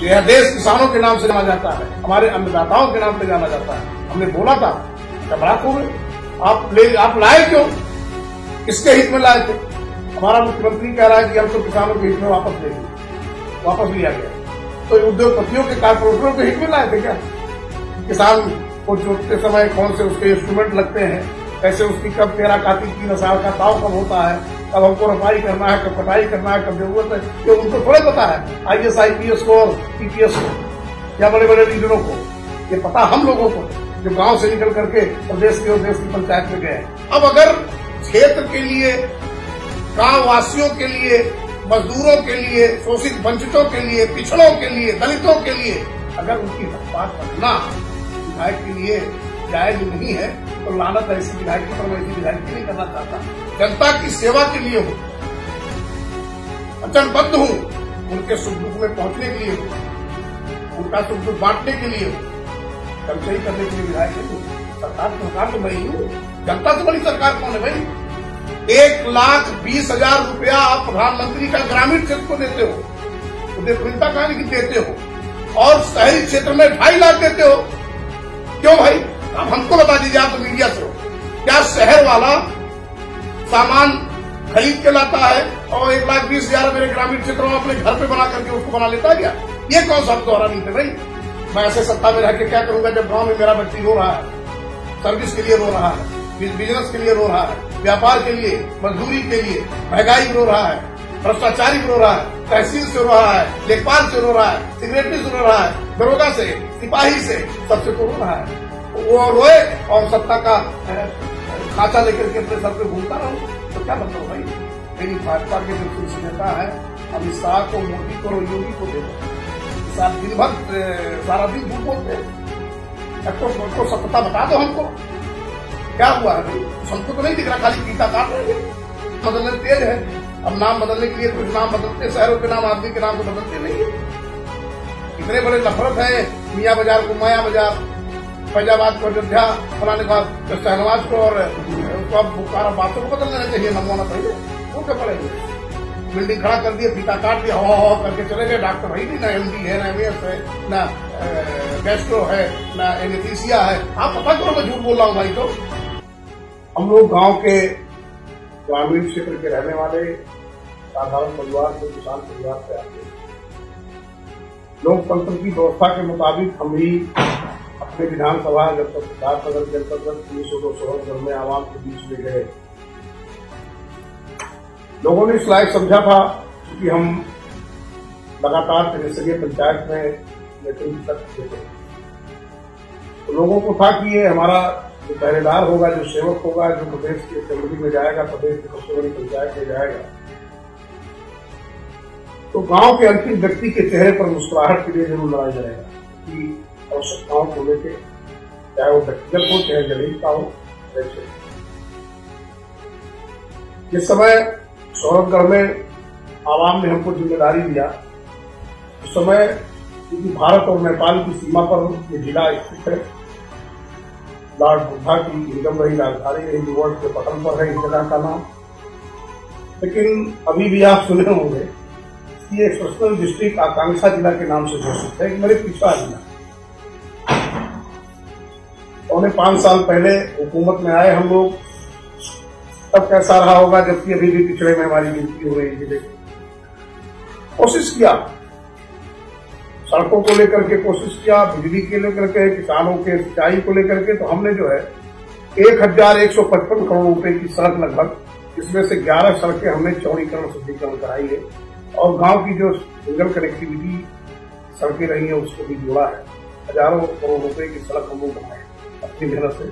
यह देश किसानों के नाम से जाना जाता है, हमारे अन्नदाताओं के नाम पे जाना जाता है। हमने बोला था, घबराहट हो गए। आप लाए क्यों? किसके हित में लाए थे? हमारा मुख्यमंत्री कह रहा है कि हम तो किसानों के हित में वापस लेंगे, वापस लिया गया। तो उद्योगपतियों के कारपोरेटरों के हित में लाए थे क्या? किसान को जोतते समय कौन से उसके इंस्ट्रूमेंट लगते हैं, कैसे उसकी कब तेरा काती 3 साल का ताव कब होता है, कब हमको रपाई करना है, कब कटाई करना है, कब जरूरत है, ये उनको थोड़े पता है। IAS IPS को और PPS को या बड़े बड़े लीडरों को ये पता हम लोगों को, जो गांव से निकल करके प्रदेश के और देश की पंचायत में गए। अब अगर क्षेत्र के लिए, गांव वासियों के लिए, मजदूरों के लिए, शोषित वंचितों के लिए, पिछड़ों के लिए, दलितों के लिए अगर उनकी बात रखना विधायक के लिए जायज नहीं है, तो लानत है ऐसी विधायक पर। मैं ऐसी विधायक नहीं करना चाहता। जनता की सेवा के लिए हूँ, वचनबद्ध हूँ, उनके सुख दुख में पहुंचने के लिए हूँ, उनका सुख दुख बांटने के लिए हूँ, कर्मचारी करने के लिए विधायक हूँ। सरकार तो मैं ही हूँ। जनता से बड़ी सरकार कौन है भाई? 1,20,000 रुपया आप प्रधानमंत्री का ग्रामीण क्षेत्र को देते हो, उदयपुरिता कहानी की देते हो, और शहरी क्षेत्र में 2.5 लाख देते हो। क्यों भाई? अब हमको बता दीजिए, आप तो मीडिया से हो, क्या शहर वाला सामान खरीद के लाता है और 1,20,000 मेरे ग्रामीण क्षेत्रों में अपने घर पे बना करके उसको बना लेता है क्या? ये कौन सा दोहरा नहीं थे भाई? मैं ऐसे सत्ता में रह के क्या करूंगा जब गांव में मेरा बच्ची रो रहा है, सर्विस के लिए रो रहा है, बिजनेस के लिए रो रहा है, व्यापार के लिए, मजदूरी के लिए, महंगाई रो रहा है, भ्रष्टाचारी रो रहा है, तहसील से रो रहा है, लेखपाल से रो रहा है, सेक्रेटरी से रो रहा है, दरोगा से, सिपाही से, सबसे तो रो रहा है। वो रोए और सत्ता का खाचा लेकर के अपने सर पे घूमता रहूं, तो क्या मतलब भाई? मेरी भाजपा के जो शीर्ष नेता है, अमित शाह को, मोदी को, योगी को देखो, दिन भर सारा दिन झूठ बोलते हैं। तो सत्यता बता दो हमको, क्या हुआ है भाई? हमको तो नहीं दिख रहा, खाली पीता काट रहे हैं। बदलने तेज है, अब नाम बदलने के लिए कुछ नाम बदलते, शहरों के नाम आदमी के नाम तो बदलते नहीं है। इतने बड़े नफरत है मियाँ बाजार को माया बाजार, फैजाबाद को अयोध्या बनाने के बाद शहनवाज को और बातों को बदलना चाहिए, नमवाना चाहिए। वो क्या पड़े? बिल्डिंग खड़ा कर दिए, फीता काट दिया, हो करके चले गए। डॉक्टर भाई नहीं, ना MD है, ना MS है, ना गैस्ट्रो है, ना एनेस्थीसिया है। आप पता करो मैं झूठ बोल रहा हूँ भाई। तो हम लोग गांव के ग्रामीण क्षेत्र के रहने वाले साधारण परिवार से, किसान परिवार से आते हैं। लोकतंत्र की व्यवस्था के मुताबिक हम भी अपने विधानसभा जब तक सिद्धार्थनगर के अंतर्गत 302 में आवाम के बीच में गए, लोगों ने इस लायक समझा था कि हम लगातार त्रिस्तरीय पंचायत में नेतृत्व करते थे, तो लोगों को था कि ये हमारा जो पहरेदार होगा, जो सेवक होगा, जो प्रदेश की असेंबली में जाएगा, प्रदेश की सबसे बड़ी पंचायत में जाएगा, तो गांव के अंतिम व्यक्ति के चेहरे पर मुस्कुराहट के लिए जरूर लड़ाई जाएगा कि आवश्यकताओं को लेकर, चाहे वो व्यक्तिगत हो चाहे जमीन का हो। वैसे जिस समय सौरभगढ़ में आवाम ने हमको जिम्मेदारी दिया, उस समय क्योंकि भारत और नेपाल की सीमा पर ये जिला स्थित है, लॉर्ड बुद्धा की निगम रही राजधानी रही, वर्ल्ड के पटल पर है इस जगह का नाम। लेकिन अभी भी आप सुने होंगे कि एक पर्सनल डिस्ट्रिक्ट आकांक्षा जिला के नाम से घोषित है, मेरे पिछड़ा जिला। 5 साल पहले हुकूमत में आए हम लोग, तब कैसा रहा होगा, जबकि अभी भी पिछड़े में हमारी गिनती हो रही है। कोशिश किया, सड़कों को लेकर के कोशिश किया, बिजली के लेकर के, किसानों के सिंचाई को लेकर के, तो हमने जो है 1,155 करोड़ रुपए की सड़क लगभग, इसमें से 11 सड़कें हमने चौड़ीकरण शुद्धिकरण कराई है, और गांव की जो सिंगल कनेक्टिविटी सड़कें रही है उसको भी जोड़ा है। हजारों करोड़ रुपए की सड़क हम लोग बनाए अपनी मेहनत से।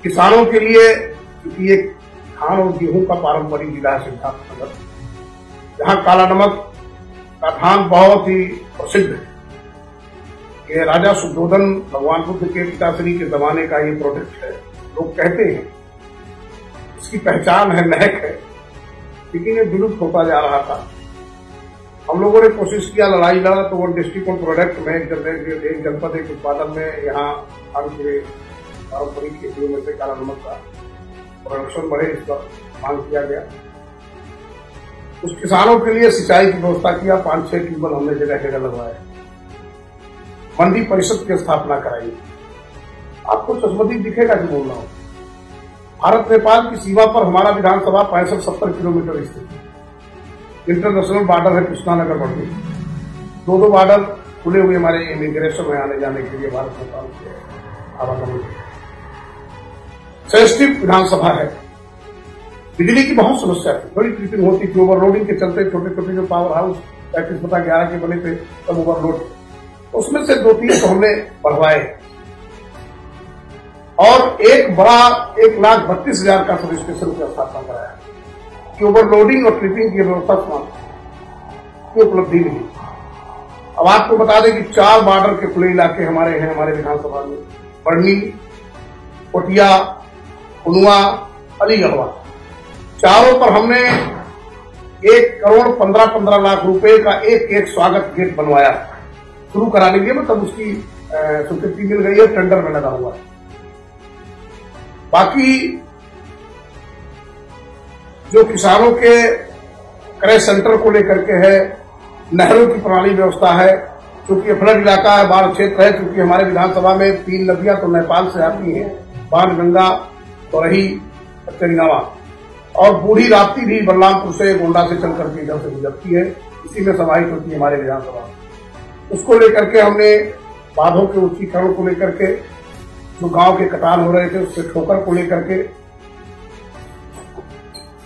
किसानों के लिए, क्योंकि एक धान और गेहूं का पारंपरिक जिला है सिद्धार्थनगर, जहां काला नमक का धान बहुत ही प्रसिद्ध है। ये राजा शुद्धोधन भगवान बुद्ध के पिताश्री के जमाने का ये प्रोडक्ट है, लोग कहते हैं, इसकी पहचान है, महक है, लेकिन ये विलुप्त होता जा रहा था। हम लोगों ने कोशिश किया, लड़ाई लड़ा, तो वो डिस्ट्रिक्ट प्रोडक्ट में एक जनपद एक उत्पादन में यहाँ धान के पारंपरिक खेतियों में से काला नमक का प्रोडक्शन बढ़े, इस पर मांग किया गया। कुछ किसानों के लिए सिंचाई की व्यवस्था किया, 5-6 ट्यूबवेल हमने जगह जगह लगवाए। मंडी परिषद की स्थापना कराई। आपको चश्मदीद दिखेगा जो बोल रहा हूं। भारत नेपाल की सीमा पर हमारा विधानसभा 65-70 किलोमीटर स्थित है। इंटरनेशनल बॉर्डर है कृष्णानगर बॉर्डर, दो बॉर्डर खुले हुए हमारे इमिग्रेशन में आने जाने के लिए भारत नेपाल के आवागमन। सेंसिटिव विधानसभा है। बिजली की बहुत समस्या थी, बड़ी ट्रिपिंग होती थी, ओवरलोडिंग के चलते छोटे छोटे जो पावर हाउस 35/11 के बने थे तब ओवरलोड, उसमें से 2-3 तो हमने बढ़वाए और एक बड़ा 1,32,000 का सब स्टेशन की स्थापना कराया कि ओवरलोडिंग और ट्रिपिंग की व्यवस्था की उपलब्धि मिली। अब आपको बता दें कि 4 बॉर्डर के खुले इलाके हमारे हैं हमारे विधानसभा में, बढ़नी, कोटिया, उनुआ, अलीगढ़वा। चारों पर हमने 1,15 लाख रुपए का एक स्वागत गेट बनवाया शुरू कराने के लिए, मतलब उसकी स्वीकृति मिल गई है, टेंडर में लगा हुआ है। बाकी जो किसानों के क्रय सेंटर को लेकर के है, नहरों की प्रणाली व्यवस्था है, क्योंकि फ्लड इलाका है, बाढ़ क्षेत्र है, क्योंकि हमारे विधानसभा में 3 नदियां तो नेपाल से आती हैं, बाणगंगा, तोरही, चरिगावा, और बूढ़ी राप्ती भी बलरामपुर से गोंडा से चल करके इधर से गुजरती है, इसी में समाहित होती है हमारे विधानसभा। उसको लेकर के हमने बांधों के उच्चीकरण को लेकर के, जो गांव के कटान हो रहे थे उससे ठोकर को लेकर के,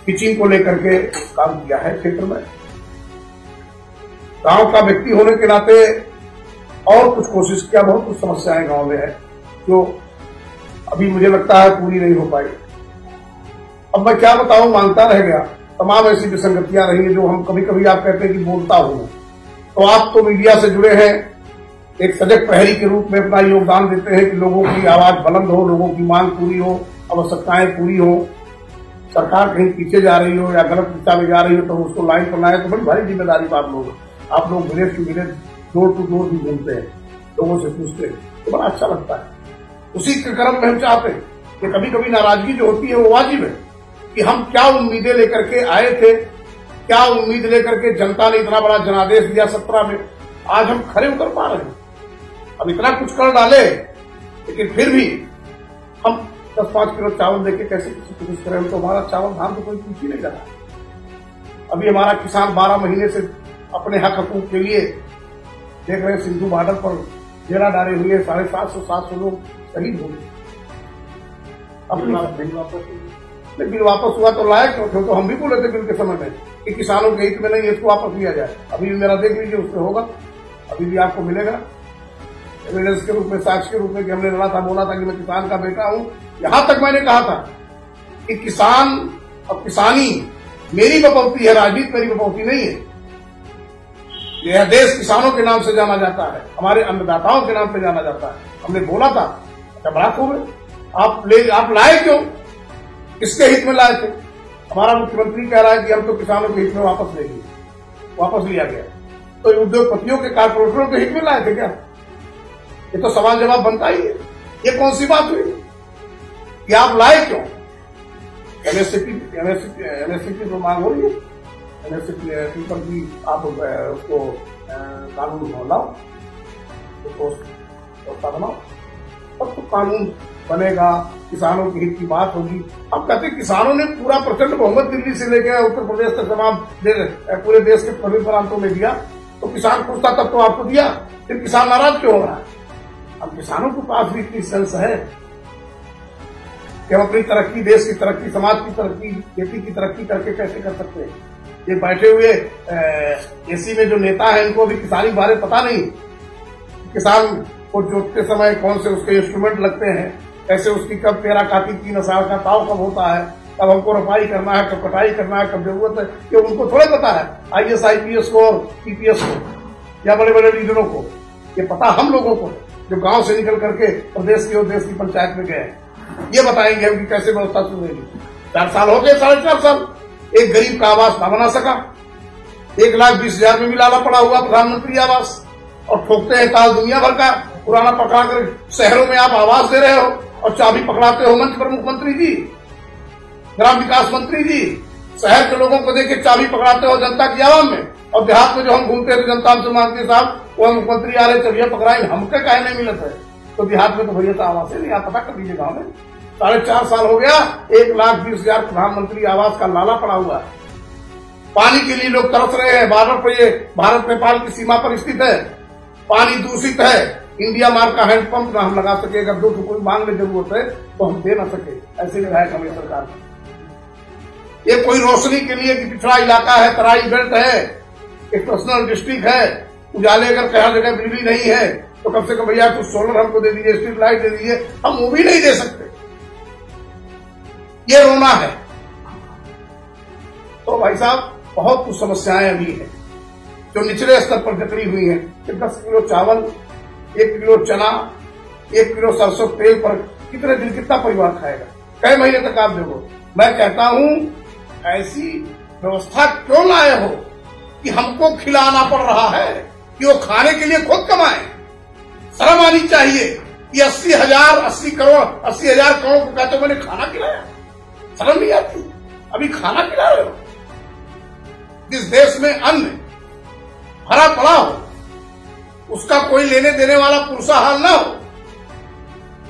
पिचिंग को लेकर के काम किया है क्षेत्र में। गांव का व्यक्ति होने के नाते और कुछ कोशिश किया, बहुत कुछ समस्याएं गांव में है जो अभी मुझे लगता है पूरी नहीं हो पाई। अब मैं क्या बताऊं, मांगता रह गया। तमाम ऐसी विसंगतियां रही है जो हम कभी कभी आप कहते हैं कि बोलता हूं, तो आप तो मीडिया से जुड़े हैं, एक सजग प्रहरी के रूप में अपना योगदान देते हैं कि लोगों की आवाज बुलंद हो, लोगों की मांग पूरी हो, आवश्यकताएं पूरी हो, सरकार कहीं पीछे जा रही हो या गलत दिशा में जा रही हो तो उसको लाइन पर लाए, तो बड़ी भारी जिम्मेदारी आप लोग village to village, door to door भी घूमते हैं, लोगों से पूछते हैं, तो बड़ा अच्छा लगता है। उसी के क्रम में हम चाहते हैं कि कभी कभी नाराजगी जो होती है वो वाजिब है कि हम क्या उम्मीदें लेकर के आए थे, क्या उम्मीद लेकर के जनता ने इतना बड़ा जनादेश दिया 17 में, आज हम खड़े उतर पा रहे हैं। अब इतना कुछ कर डाले लेकिन फिर भी हम 10-5 किलो चावल देके कैसे किसी को कुछ करें, हम तो हमारा चावल धान तो कोई पूछ ही नहीं रहा। अभी हमारा किसान 12 महीने से अपने हक हकूक के लिए देख रहे हैं, सिंधु बॉर्डर पर डेरा डाले हुए 750-700 लोग शहीद हो गए। बिल वापस हुआ तो लायक थे, तो हम भी बोले थे बिल के समय में कि किसानों के हित में नहीं, इसको वापस लिया जाए। अभी भी मेरा देख लीजिए, उसमें होगा, अभी भी आपको मिलेगा एविडेंस के रूप में, साक्ष्य के रूप में कि हमने लड़ा था, बोला था कि मैं किसान का बेटा हूं। यहां तक मैंने कहा था कि किसान और किसानी मेरी बपौती है, राजनीति मेरी बपौती नहीं है। यह देश किसानों के नाम से जाना जाता है, हमारे अन्नदाताओं के नाम पे जाना जाता है। हमने बोला था, चबराक हो गए, आप लाए क्यों, किसके हित में लाए थे? हमारा मुख्यमंत्री कह रहा है कि हम तो किसानों के हित में वापस ले लिए, वापस लिया गया। तो उद्योगपतियों के, कारपोरेटरों के हित में लाए थे क्या? ये तो सवाल जवाब बनता ही है। ये कौन सी बात हुई कि आप लाए क्यों? एमएसपी तो मांग हो रही है, एमएसपी पर भी आप उसको कानून लाओ, उसको बनाओ, तब तो कानून बनेगा, किसानों के हित की बात होगी। अब कहते किसानों ने पूरा प्रचंड बहुमत दिल्ली से लेकर उत्तर प्रदेश तक तमाम पूरे देश के सभी प्रांतों में दिया, तो किसान खुश था, तब तो आपको दिया, फिर किसान नाराज क्यों हो रहा है? अब किसानों के पास भी इतनी सेंस है कि हम अपनी तरक्की, देश की तरक्की, समाज की तरक्की, खेती की तरक्की करके कैसे कर सकते हैं। ये बैठे हुए एसी में जो नेता है, इनको भी किसानी बारे पता नहीं, किसान को जोतते समय कौन से उसके इंस्ट्रूमेंट लगते हैं, कैसे उसकी कब तेरा काटी 3 साल का ताव कब होता है, कब हमको रोपाई करना है, कब कटाई करना है, कब जरूरत है, ये उनको थोड़ा पता है। IAS IPS को और PPS को या बड़े बड़े लीडरों को, ये पता हम लोगों को जो गांव से निकल करके प्रदेश की और देश की पंचायत में गए। ये बताएंगे हम कि कैसे व्यवस्था शुरू होगी। 4 साल हो गए, 4.5 साल, एक गरीब का आवास ना बना सका। 1,20,000 में भी लाला पड़ा हुआ प्रधानमंत्री आवास, और ठोकते हैं ताल दुनिया भर का, पुराना पकड़ा कर शहरों में आप आवास दे रहे हो और चाबी पकड़ाते हो मंच पर मुख्यमंत्री जी, ग्राम विकास मंत्री जी, शहर के लोगों को देके चाबी पकड़ाते हो जनता की आवाम में। और देहात में जो हम घूमते थे जनता हमसे मांगती है साहब वो मुख्यमंत्री आ रहे थे भैया पकड़ाए हमके काहे नहीं मिलत है। तो देहात में तो भैया तो आवास ही नहीं आता था कभी गाँव में। 4.5 साल हो गया 1,20,000 प्रधानमंत्री आवास का लाला पड़ा हुआ है। पानी के लिए लोग तरस रहे हैं। बॉर्डर पर ये भारत नेपाल की सीमा पर स्थित है, पानी दूषित है। इंडिया मार्क का हैंडपंप ना हम लगा सके, अगर 2 कोई मांगने जरूरत है तो हम दे ना सके। ऐसे विधायक हमें सरकार में ये कोई रोशनी के लिए कि पिछड़ा इलाका है, तराई बेल्ट है, एक पर्सनल डिस्ट्रिक्ट है, उजाले अगर कहीं जगह बिजली नहीं है तो कम से कम भैया कुछ सोलर हमको दे दीजिए, स्ट्रीट लाइट दे दीजिए। हम वो भी नहीं दे सकते। ये रोना है। तो भाई साहब बहुत कुछ समस्याएं अभी है जो निचले स्तर पर जकड़ी हुई है कि 10 किलो चावल, 1 किलो चना, 1 किलो सरसों तेल पर कितने दिन कितना परिवार खाएगा, कई महीने तक आप देखो। मैं कहता हूं ऐसी व्यवस्था क्यों लाए हो कि हमको खिलाना पड़ रहा है कि वो खाने के लिए खुद कमाए। शर्म आनी चाहिए कि 80 हजार करोड़ को कहते हो मैंने खाना खिलाया। शर्म नहीं आती? अभी खाना खिला रहे हो। जिस देश में अन्न भरा पड़ा हो उसका कोई लेने देने वाला पुरुषा हाल ना हो,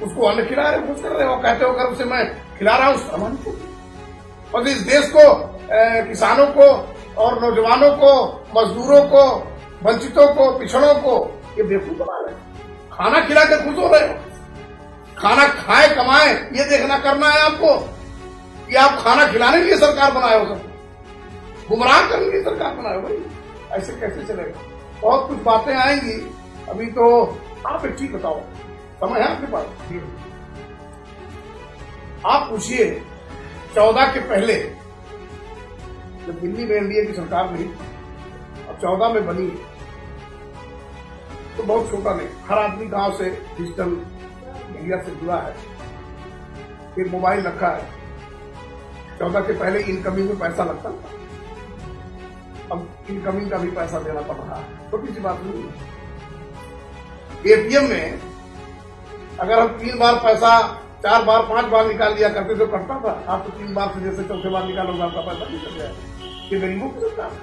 उसको अन्न खिला रहे हो, कर रहे हो, कहते हो कर उसे मैं खिला रहा हूं। शर्म आनी चाहिए। और इस देश को किसानों को और नौजवानों को, मजदूरों को, वंचितों को, पिछड़ों को ये बेवकूफ बना रहे हैं। खाना खिला के खुश हो रहे हो। खाना खाए कमाए ये देखना करना है आपको कि आप खाना खिलाने के लिए सरकार बनाए हो, सबको गुमराह करने के लिए सरकार बनाए हो। भाई ऐसे कैसे चलेगा? बहुत कुछ बातें आएंगी। अभी तो आप एक चीज बताओ, समय है आपके पास? आप पूछिए 14 के पहले जब दिल्ली में एनडीए की सरकार नहीं अब 14 में बनी तो बहुत छोटा नहीं, हर आदमी गांव से डिजिटल मीडिया से जुड़ा है, फिर मोबाइल रखा है। 14 के पहले इनकमिंग में पैसा लगता था, अब इनकमिंग का भी पैसा देना पड़ रहा है। छोटी सी बात नहीं है। एटीएम में अगर हम 3 बार पैसा 4 बार 5 बार निकाल लिया करते तो करता था। आप तो 3 बार से जैसे चौथे बार निकालोगे आपका पैसा नहीं चल जाएगा। ये गरीबों की सरकार है।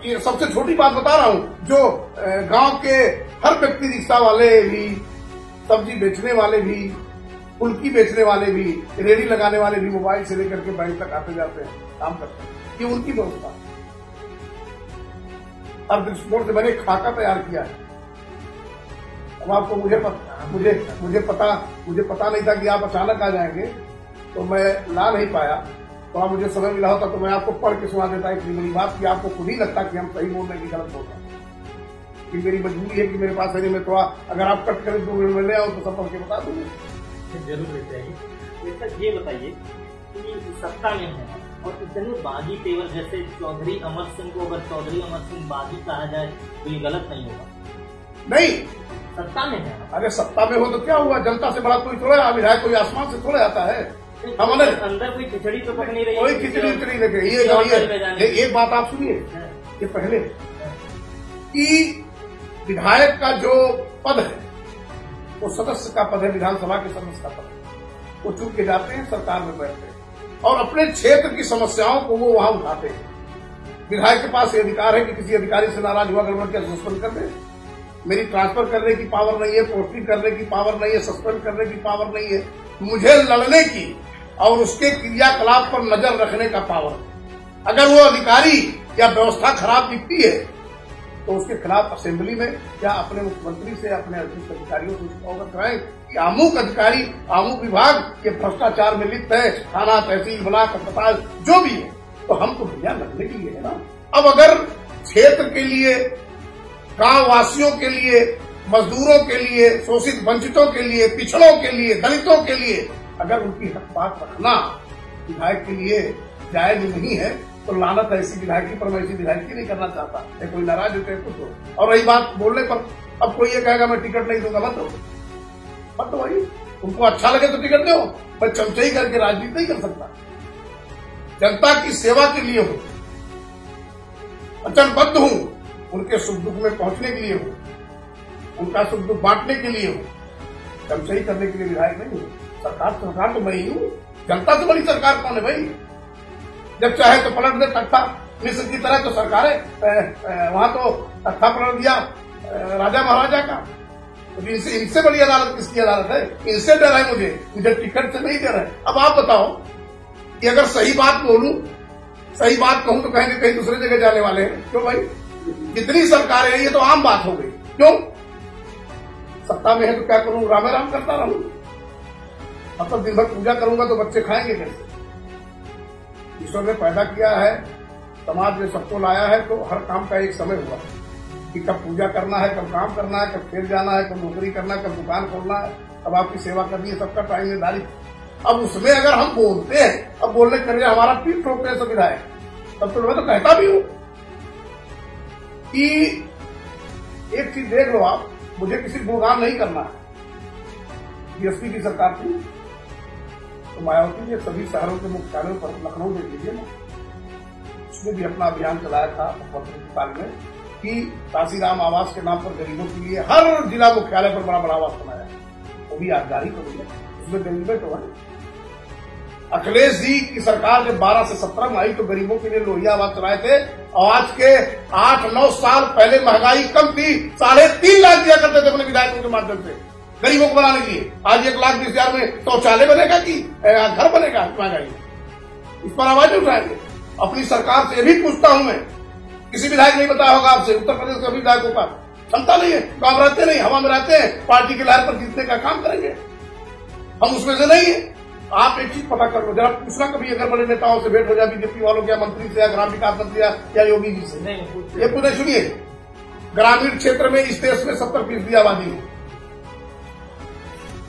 ये सबसे छोटी बात बता रहा हूं, जो गांव के हर व्यक्ति, रिक्शा वाले भी, सब्जी बेचने वाले भी, फुल्की बेचने वाले भी, रेडी लगाने वाले भी मोबाइल से लेकर के बैंक तक आते जाते हैं, काम करते हैं। ये उनकी व्यवस्था और दृष्टिकोण से मैंने खाका तैयार किया है। अब आपको मुझे पता नहीं था कि आप अचानक आ जाएंगे तो मैं ला नहीं पाया। तो आप मुझे समय मिला होता तो मैं आपको पढ़ के सुना देता इतनी बड़ी बात कि आपको खुद ही लगता कि हम सही बोल रहे हैं कि गलत बोल रहे हैं। कि मेरी मजबूरी है कि मेरे पास है नहीं, मैं थोड़ा अगर आप कट करें तो मिलने आओ तो सब पढ़ के बता दूंगा। जरूर बताइए। ये बताइए कि सत्ता में है और इतने बागी तेवर, जैसे चौधरी अमर सिंह को अगर चौधरी अमर सिंह बागी कहा जाए तो ये गलत नहीं होगा? नहीं, सत्ता में है। अरे सत्ता में हो तो क्या हुआ? जनता से बड़ा कोई थोड़ा विधायक कोई आसमान से थोड़ा आता है। हमने अंदर कोई खिचड़ी तो पक नहीं रही, कोई खिचड़ी उतरी नहीं। एक बात आप सुनिए, ये पहले कि विधायक का जो पद है वो सदस्य का पद है, विधानसभा के सदस्य का पद है। वो चुन के जाते हैं, सरकार में बैठते हैं और अपने क्षेत्र की समस्याओं को वो वहां उठाते हैं। विधायक के पास ये अधिकार है कि किसी अधिकारी से नाराज हुआ गड़बड़ किया सस्पेंड कर दे। मेरी ट्रांसफर करने की पावर नहीं है, पोस्टिंग करने की पावर नहीं है, सस्पेंड करने की पावर नहीं है। मुझे लड़ने की और उसके क्रियाकलाप पर नजर रखने का पावर। अगर वो अधिकारी या व्यवस्था खराब दिखती है तो उसके खिलाफ असेंबली में या अपने मुख्यमंत्री से, अपने अधिकारियों से अवगत कराएं कि अमुक अधिकारी, अमुक विभाग ये भ्रष्टाचार में लिप्त है, थाना, तहसील, ब्लॉक, अस्पताल जो भी है। तो हम तो भैया लड़ने के लिए है ना। अब अगर क्षेत्र के लिए, गांव वासियों के लिए, मजदूरों के लिए, शोषित वंचितों के लिए, पिछड़ों के लिए, दलितों के लिए अगर उनकी हक बात रखना विधायक के लिए जायज नहीं है तो लानत ऐसी विधायकी पर मैं ऐसी विधायकी नहीं करना चाहता। कोई नाराज होते हैं कुछ हो। और रही बात बोलने पर, अब कोई ये कहेगा मैं टिकट नहीं दूंगा, मत दो भाई। उनको अच्छा लगे तो टिकट दो। मैं चमचाई करके राजनीति नहीं कर सकता। जनता की सेवा के लिए हूं, वचनबद्ध हूं, उनके सुख दुख में पहुंचने के लिए हूं, उनका सुख दुख बांटने के लिए हूं, चमचाई करने के लिए विधायक नहीं हूं। सरकार तो मैं ही हूं। जनता से बड़ी सरकार कौन है भाई? जब चाहे तो पलट दे तख्ता, मिस्र की तरह तो सरकारें वहां तो अच्छा पलट दिया राजा महाराजा का। तो इनसे बड़ी अदालत किसकी अदालत है? इनसे डर है मुझे टिकट से नहीं डर है। अब आप बताओ कि अगर सही बात बोलूं, सही बात कहूं तो कहेंगे कहीं दूसरे जगह जाने वाले हैं। क्यों भाई? कितनी सरकारें हैं, ये तो आम बात हो गई। क्यों? सत्ता में है तो क्या करूं? राम राम करता रहूं? अब तो दिन भर पूजा करूंगा तो बच्चे खाएंगे कैसे? ईश्वर ने पैदा किया है, समाज में सबको लाया है, तो हर काम का एक समय हुआ कि कब पूजा करना है, कब काम करना है, कब खेत जाना है, कब नौकरी करना है, कब दुकान खोलना है, कब आपकी सेवा करनी है, सबका टाइम निर्धारित। अब उसमें अगर हम बोलते हैं, अब बोलने करके हमारा पीठ ठोकते हैं सब विधायक, तब तो मैं तो कहता भी हूं कि एक चीज देख लो आप, मुझे किसी गुणगान नहीं करना है। बीएसपी की सरकार थी तो मायावती ने सभी शहरों के मुख्यालयों पर, लखनऊ देख लीजिए ना, उसने भी अपना अभियान चलाया था काल में कि काशीराम आवास के नाम पर गरीबों के लिए हर जिला मुख्यालय पर बड़ा बड़ा आवास बनाया। वो भी यादगारी को मिले, उसमें गरीबें तो है। अखिलेश जी की सरकार जब 12 से 17 में आई तो गरीबों के लिए लोहिया आवास चलाए थे, और आज के 8-9 साल पहले महंगाई कम थी, 3.5 लाख दिया करते थे अपने विधायकों के माध्यम से गरीबों को बनाने के लिए। आज 1,20,000 में शौचालय बनेगा कि घर बनेगा? महंगाई, इस पर आवाज उठाएंगे। अपनी सरकार से भी पूछता हूं मैं, किसी विधायक नहीं बताया होगा आपसे, उत्तर प्रदेश के विधायकों का क्षमता नहीं है, काम रहते नहीं, हवा में रहते हैं, पार्टी की लहर पर जीतने का काम करेंगे, हम उसमें से नहीं है। आप एक चीज पता कर लो, जरा पूछना कभी अगर बड़े नेताओं से भेंट हो जाए, बीजेपी वालों के, मंत्री से, या ग्राम विकास मंत्री या योगी जी से, ये पूरे सुनिए, ग्रामीण क्षेत्र में इस देश में 70% आबादी है।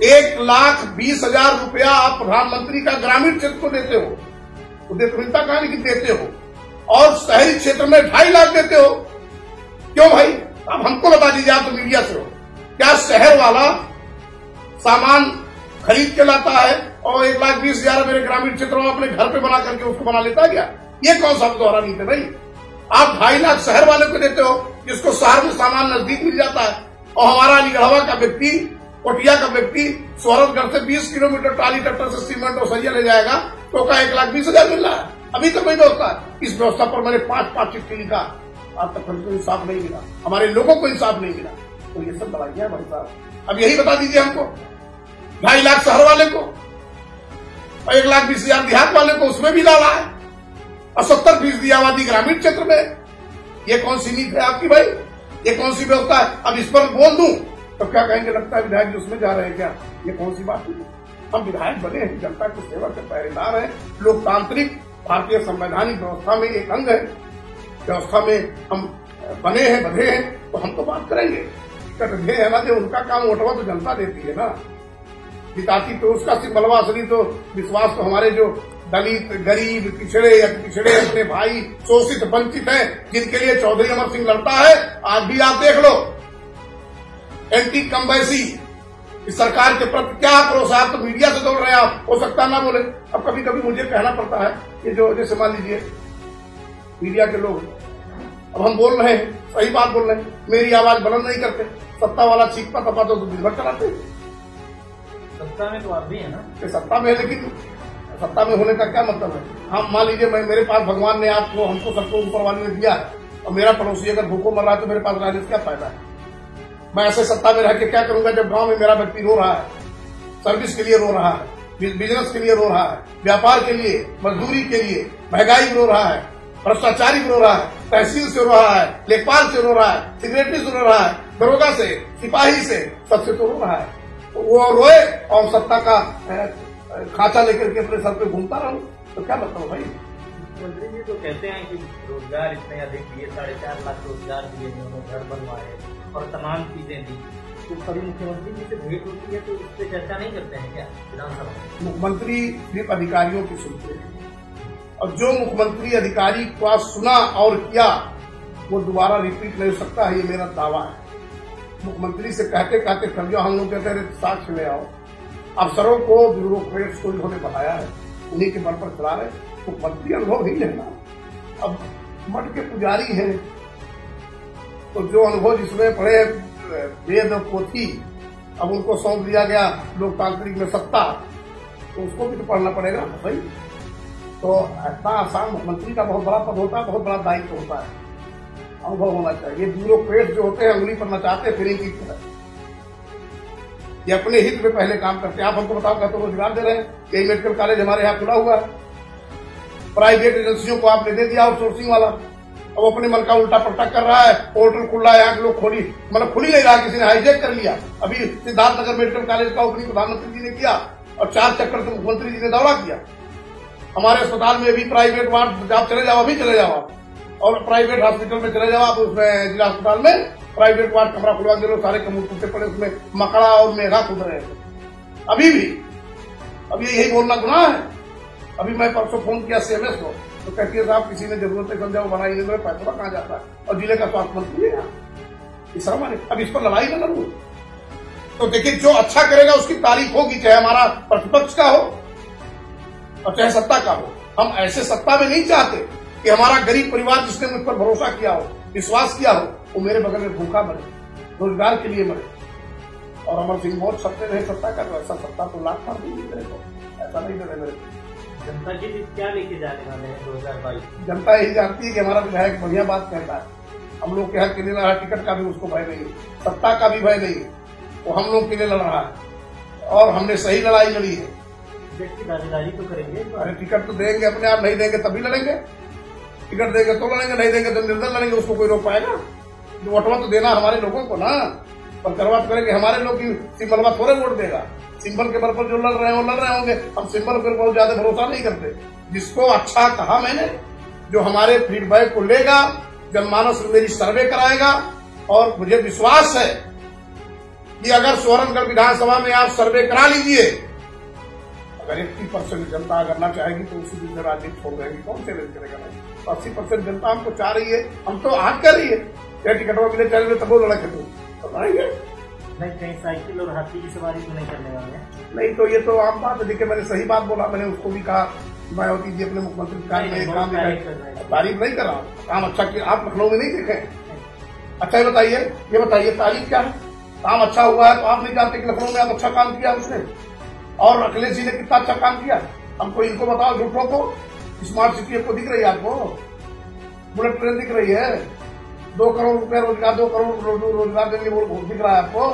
1,20,000 रुपया आप प्रधानमंत्री का ग्रामीण क्षेत्र को देते हो, उद्यमिता कहानी की देते हो, और शहरी क्षेत्र में 2.5 लाख देते हो। क्यों भाई? अब हमको बता दीजिए, आप तो मीडिया से हो, क्या शहर वाला सामान खरीद के लाता है और 1,20,000 मेरे ग्रामीण क्षेत्रों में अपने घर पे बना करके उसको बना लेता है क्या? ये कौन सा दोहरा नीति है भाई? आप 2.5 लाख शहर वाले को देते हो जिसको शहर में सामान नजदीक मिल जाता है, और हमारा अलीगढ़वा का व्यक्ति, कोटिया का व्यक्ति सूरतगढ़ से 20 किलोमीटर ट्राली ट्रैक्टर से सीमेंट और सरिया ले जाएगा तो का 1,20,000 मिल रहा है। अभी तक कोई व्यवस्था है। इस व्यवस्था पर मैंने 5 चिट्ठी लिखा, आज तक हमको इंसाफ नहीं मिला, हमारे लोगों को इंसाफ नहीं मिला। तो ये सब दवाइयां भाई साहब। अब यही बता दीजिए हमको, 2.5 लाख शहर वाले को और 1,20,000 देहात वाले को उसमें भी डाला है, और 70% आबादी ग्रामीण क्षेत्र में। ये कौन सी नीति है आपकी भाई? ये कौन सी व्यवस्था है? अब इस पर बोल दूं तो क्या कहेंगे, लगता है विधायक जी उसमें जा रहे हैं क्या? ये कौन सी बात हुई? हम विधायक बने हैं, जनता की सेवा के पहरेदार हैं, लोकतांत्रिक भारतीय संवैधानिक व्यवस्था में एक अंग है, व्यवस्था में हम बने हैं, बधे हैं, तो हम तो बात करेंगे। टिकट है ना, जो उनका काम वोटवा तो जनता देती है ना, जिताती तो उसका सिर्फ असली तो विश्वास तो हमारे जो दलित, गरीब, पिछड़े अपने भाई, शोषित, वंचित हैं, जिनके लिए चौधरी अमर सिंह लड़ता है। आज भी आप देख लो, एंटी कम्बैसी इस सरकार के प्रति क्या आक्रोश है। आप तो मीडिया से दौड़ रहे हैं, आप हो सकता ना बोले। अब कभी कभी मुझे कहना पड़ता है कि जो जैसे मान लीजिए मीडिया के लोग, अब हम बोल रहे हैं, सही बात बोल रहे हैं, मेरी आवाज बुलंद नहीं करते, सत्ता वाला चीखता तपाता तो दिन भर चलाते हैं। सत्ता में तो आप भी है ना? सत्ता में है, लेकिन सत्ता में होने का क्या मतलब है? हाँ, मान लीजिए मेरे पास भगवान ने आपको, हमको, सबको ऊपर वाले ने दिया है, और मेरा पड़ोसी अगर भूखों मर रहा है तो मेरे पास रहने से क्या फायदा है? मैं ऐसे सत्ता में रह के क्या करूंगा जब गांव में मेरा व्यक्ति रो रहा है, सर्विस के लिए रो रहा है, बिजनेस के लिए रो रहा है, व्यापार के लिए, मजदूरी के लिए, महंगाई रो रहा है, भ्रष्टाचारी रो रहा है, तहसील से रो रहा है, लेखपाल से रो रहा है, सेक्रेटरी से रो रहा है, दरोगा से, सिपाही से, सबसे तो रो रहा है। तो वो रोए और सत्ता का खांचा लेकर के अपने सर पे घूमता रहूं, तो क्या मतलब भाई? मुख्यमंत्री जी तो कहते हैं कि रोजगार इतने अधिक दिए, 4.5 लाख रोजगार दिए, घर बनवाए और तमाम चीजें दी। तो कभी मुख्यमंत्री जी से भेंट होती है तो इस पर चर्चा नहीं करते हैं क्या विधानसभा में? मुख्यमंत्री सिर्फ अधिकारियों की सुनते हैं, और जो मुख्यमंत्री अधिकारी को सुना और किया वो दोबारा रिपीट नहीं हो सकता है, ये मेरा दावा है। मुख्यमंत्री से कहते कहते थक जाओ, हम लोग कहते रहे साक्ष्य ले आओ। अफसरों को, ब्यूरोक्रेट्स को इन्होंने बढ़ाया है, उन्हीं के बल पर चला रहे, तो मंत्री अनुभव ही है ना। अब मठ के पुजारी हैं तो जो अनुभव जिसमें पढ़े वेद और पोथी, अब उनको सौंप दिया गया लोकतांत्रिक में सत्ता, तो उसको भी तो पढ़ना पड़ेगा भाई। तो इतना आसान मुख्यमंत्री का बहुत बड़ा पद होता है, बहुत बड़ा दायित्व होता है, अनुभव होना चाहिए। ब्यूरोक्रेट जो होते हैं उंगली पर नचाते फिर की तरह, ये अपने हित में पहले काम करते हैं। आप हमको बताओ, तो रोजगार दे रहे हैं, यही मेडिकल कॉलेज हमारे यहाँ खुला हुआ है, प्राइवेट एजेंसियों को आपने दे दिया आउटसोर्सिंग वाला, अब अपने मन का उल्टा पलटा कर रहा है। पोर्टल खुल रहा है, यहाँ के लोग खुल ही नहीं रहा, किसी ने हाईजेक कर लिया। अभी सिद्धार्थनगर मेडिकल कॉलेज का ओपनिंग प्रधानमंत्री जी ने किया और 4 चक्कर से मुख्यमंत्री जी ने दौरा किया। हमारे अस्पताल में भी प्राइवेट वार्ड, आप चले जाओ, अभी चले जाओ आप, और प्राइवेट हॉस्पिटल में चले जाओ आप, उसमें जिला अस्पताल में प्राइवेट वार्ड कमरा खुलवा दे लो, सारे कमूर टूटे पड़े, उसमें मकड़ा और मेघा कूद रहे हैं अभी भी। अब यही बोलना गुनाह है। अभी मैं परसों फोन किया सीएमएस को, तो कहती है साहब किसी ने जरूरत है समझा, वो बनाई नहीं, पैसा कहाँ जाता है, और जिले का स्वास्थ्य मंत्री है इस हमारे। अब इस पर लड़ाई न लड़ू। तो देखिए, जो अच्छा करेगा उसकी तारीफ होगी, चाहे हमारा प्रतिपक्ष का हो और चाहे सत्ता का हो। हम ऐसे सत्ता में नहीं चाहते कि हमारा गरीब परिवार जिसने मुझ पर भरोसा किया हो, विश्वास किया हो, वो मेरे बगल में भूखा मरे, रोजगार के लिए मरे। और अमर सिंह बहुत सत्य रहे सत्ता का, तो ऐसा सत्ता तो लाख मार देंगे मेरे को, ऐसा नहीं दे रहे मेरे को। जनता के लिए क्या लेके जाने वाले हैं 2022? जनता यही जानती है कि हमारा विधायक बढ़िया बात कहता है। हम लोग के यहाँ के लिए लड़ रहा है, टिकट का भी उसको भय नहीं, सत्ता का भी भय नहीं, वो हम लोग के लिए लड़ रहा है और हमने सही लड़ाई लड़ी है। की दावेदारी तो करेंगे। अरे टिकट तो देंगे, अपने आप नहीं देंगे तभी लड़ेंगे, टिकट देंगे तो लड़ेंगे, नहीं देंगे तो निर्दल लड़ेंगे, उसको कोई रोक पाएगा? वोटवा तो देना हमारे लोगों को ना, और करवा करेंगे हमारे लोग की सिंबलवा थोड़े वोट देगा। सिंबल के बल पर जो लड़ रहे हैं वो लड़ रहे होंगे, हम सिंबल पर बहुत ज्यादा भरोसा नहीं करते। जिसको अच्छा कहा मैंने, जो हमारे फीडबैक को लेगा, जनमानस मेरी सर्वे कराएगा, और मुझे विश्वास है कि अगर सोहरनगढ़ विधानसभा में आप सर्वे करा लीजिए, अगर 80% जनता अगर ना चाहेगी तो उसी दिन राजनीति छोड़ देगी, कौन चैलेंज करेगा? नहीं, 80% जनता हमको चाह रही है, हम तो आज कर रही है, क्या टिकटों के लिए चल रहे तब वो लड़के तो लड़ेंगे नहीं। कहीं साइकिल और हाथी की सवारी तो नहीं करने वाले हैं? नहीं, तो ये तो आम बात है। देखिए, मैंने सही बात बोला, मैंने उसको भी कहा मायावती जी अपने मुख्यमंत्री कार्य में काम तारीफ नहीं कर रहा हूँ, काम अच्छा किया। आप लखनऊ में नहीं देखे? अच्छा ये बताइए तारीफ क्या है? काम अच्छा हुआ है तो आप नहीं जानते कि लखनऊ में आप अच्छा काम किया उसने, और अखिलेश जी ने कितना अच्छा काम किया? हमको इनको बताओ, झूठों को। स्मार्ट सिटी आपको दिख रही है? आपको बुलेट ट्रेन दिख रही है? 2 करोड़ रुपया रोजगार, 2 करोड़ रोजगार देंगे वो दिख रहा है आपको?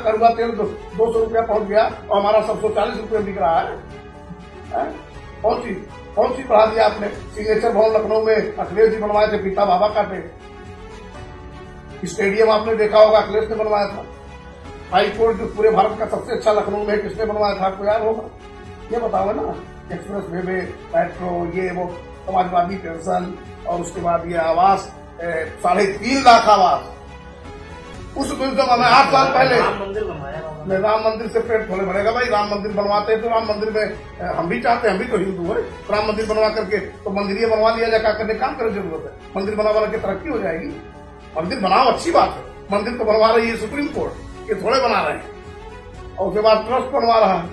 करुआ तेल 200 रुपया पहुंच गया और हमारा 740 रुपया दिख रहा है। कौन सी बढ़ा दिया आपने? सिग्नेचर भवन लखनऊ में अखिलेश जी बनवाए थे, पिता बाबा काटे। स्टेडियम आपने देखा होगा, अखिलेश ने बनवाया था। हाई कोर्ट जो पूरे भारत का सबसे अच्छा लखनऊ में किसने बनवाया था, आपको याद होगा? ये बताओ ना, एक्सप्रेस वे में मेट्रो, ये वो समाजवादी पेंशन, और उसके बाद ये आवास, 3.5 लाख आवास। उस समय 8 साल पहले राम मंदिर बनवाया। राम मंदिर से पेट थोड़े भरेगा भाई? राम मंदिर बनवाते हैं तो राम मंदिर में हम भी चाहते हैं, हम भी तो हिंदू है। राम मंदिर बनवा करके तो मंदिर बनवा लिया जाए, क्या करने काम करने की जरूरत है? मंदिर बनवा के तरक्की हो जाएगी। मंदिर बनाओ, अच्छी बात है, मंदिर तो बनवा रही है सुप्रीम कोर्ट, ये थोड़े बना रहे हैं। और उसके बाद ट्रस्ट बनवा रहा है,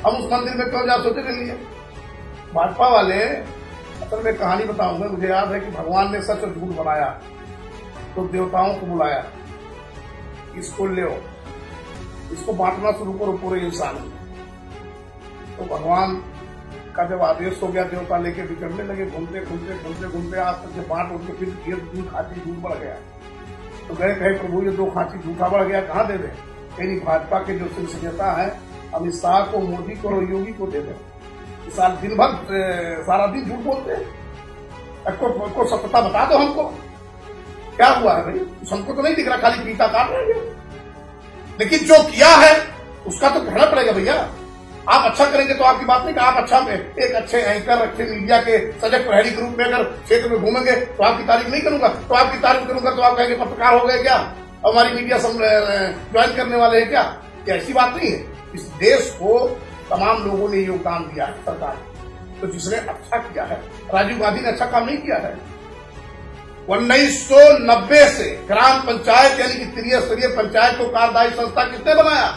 हम उस मंदिर में क्यों जा सोचे के लिए? भाजपा वाले, असल में कहानी बताऊंगा। मुझे याद है कि भगवान ने सच और झूठ बनाया तो देवताओं को बुलाया, इसको ले, इसको बांटना शुरू करो पूरे इंसान में। तो भगवान का जब आदेश हो गया, देवता लेके बिचड़ने लगे, घूमते आज तक से बांट उनके फिर दूध खांची दूध बढ़ गया। तो गए कहे प्रभु ये 2 खांची झूठा बढ़ गया, कहाँ दे दे? कहीं भाजपा के जो शीर्ष नेता है अमित शाह को, मोदी को और योगी को दे दे। साल दिन भर सारा दिन झूठ बोलते हैं। को सत्यता बता दो हमको, क्या हुआ है भाई? हमको तो नहीं दिख रहा, खाली पीता काट रहे हैं। लेकिन जो किया है उसका तो कहना पड़ेगा भैया। आप अच्छा करेंगे तो आपकी बात नहीं कि आप अच्छा एक अच्छे एंकर, अच्छे मीडिया के सजग प्रहरी के रूप में अगर क्षेत्र में घूमेंगे तो आपकी तारीफ नहीं करूंगा, तो आपकी तारीफ करूंगा तो आप कहेंगे पत्रकार हो गए क्या, हमारी मीडिया ज्वाइन करने वाले हैं क्या? ऐसी बात नहीं है। इस देश को तमाम लोगों ने योगदान दिया है, सरकार, तो जिसने अच्छा किया है, राजीव गांधी ने अच्छा काम नहीं किया है। 1990 से ग्राम पंचायत यानी कि त्रिस्तरीय पंचायत को कार्यदायी संस्था किसने बनाया?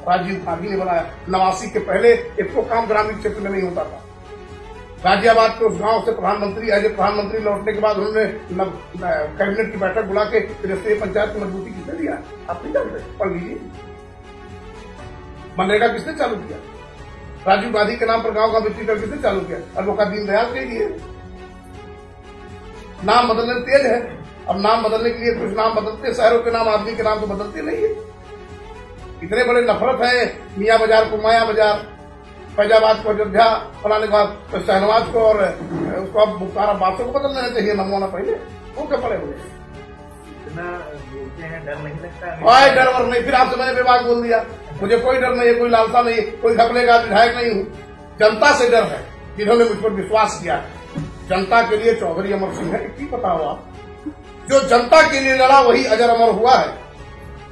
राजीव गांधी ने बनाया। 89 के पहले एक तो काम ग्रामीण क्षेत्र में नहीं होता था। गाजियाबाद के उस गांव से प्रधानमंत्री लौटने के बाद उन्होंने कैबिनेट की बैठक बुला के त्रिस्तरीय पंचायत की मजबूती किसने दिया? आप नहीं जानते, पढ़ लीजिए। मनरेगा किसने चालू किया? राजीव गांधी के नाम पर गांव का वित्तीकरण किसने चालू किया? अल्बोका दीनदयाल के लिए। नाम बदलने तेज है। अब नाम बदलने के लिए कुछ नाम बदलते, शहरों के नाम, आदमी के नाम तो बदलते नहीं है। इतने बड़े नफरत है मियाँ बाजार को माया बाजार, फैजाबाद को अयोध्या बनाने के बाद तो शहनवाज को और उसको अब बुखारा बादशाह को बदल देना चाहिए नमवाना पहले। वो क्या पड़े हुए इतना बोलते हैं, डर नहीं लगता? कोई डर वर नहीं। फिर आपसे मैंने बेबाक बोल दिया, मुझे कोई डर नहीं है, कोई लालसा नहीं है, कोई घपले का विधायक नहीं हूँ। जनता से डर है जिन्होंने मुझ पर विश्वास किया है। जनता के लिए चौधरी अमर सिंह है, की पता हो आप, जो जनता के लिए लड़ा वही अजर अमर हुआ है।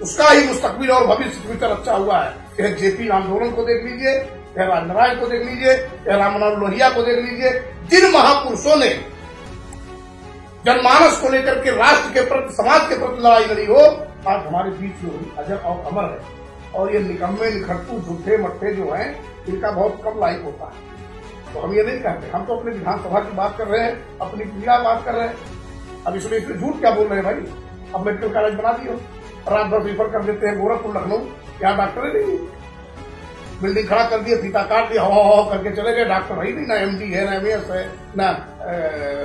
उसका ही मुस्तकबिल और भविष्य फ्यूचर अच्छा हुआ है। चाहे जेपी आंदोलन को देख लीजिए, चाहे राजनारायण को देख लीजिए, चाहे राम मनोहर लोहिया को देख लीजिए। जिन महापुरुषों ने जनमानस को लेकर के राष्ट्र के प्रति, समाज के प्रति लड़ाई लड़ी हो, आज हमारे बीच में वही अजर और अमर है। और ये निकम्मे निखट्टू झूठे मट्ठे जो हैं, इनका बहुत कम लाइक होता है। तो हम ये नहीं कहते, हम तो अपनी विधानसभा की बात कर रहे हैं, अपनी पीड़ा बात कर रहे हैं। अब इसमें झूठ क्या बोल रहे हैं भाई? अब मेडिकल कॉलेज बना दियो, रात भर रिफर कर देते हैं गोरखपुर लखनऊ, यहाँ डॉक्टर नहीं, बिल्डिंग खड़ा कर दिया, फीता काट दिया, हो करके चले गए। डॉक्टर है नहीं, ना एमडी है, ना एमएस है, ना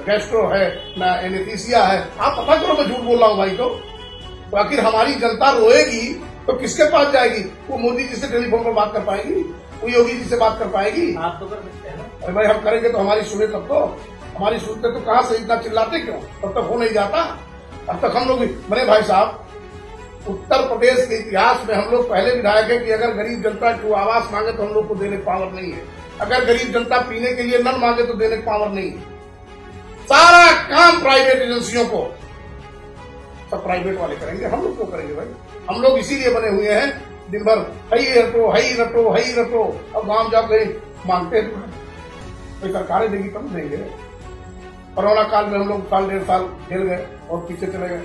गैस्ट्रो है, ना एनेस्थीसिया है। आप पता करो मैं झूठ बोल रहा हूँ भाई। तो आखिर हमारी जनता रोएगी तो किसके पास जाएगी? वो मोदी जी से टेलीफोन पर बात कर पाएगी? वो योगी जी से बात कर पाएगी? आप तो कर सकते हैं ना। अरे भाई हम करेंगे तो हमारी सुने तब तो। हमारी सुनते तो कहाँ से इतना चिल्लाते क्यों? तब तक हो नहीं जाता। अब तक हम लोग मेरे भाई साहब, उत्तर प्रदेश के इतिहास में हम लोग पहले विधायक है कि अगर गरीब जनता को आवास मांगे तो हम लोग को देने की पावर नहीं है। अगर गरीब जनता पीने के लिए नल मांगे तो देने की पावर नहीं है। सारा काम प्राइवेट एजेंसियों को, सब प्राइवेट वाले करेंगे, हम लोग क्यों करेंगे भाई? हम लोग इसीलिए बने हुए हैं, दिन भर हई रटो हई रटो हई रटो। अब गांव जाओ कहीं मांगते हैं कोई सरकारें देगी तब देंगे। कोरोना काल में हम लोग साल डेढ़ साल झेल गए और पीछे चले गए।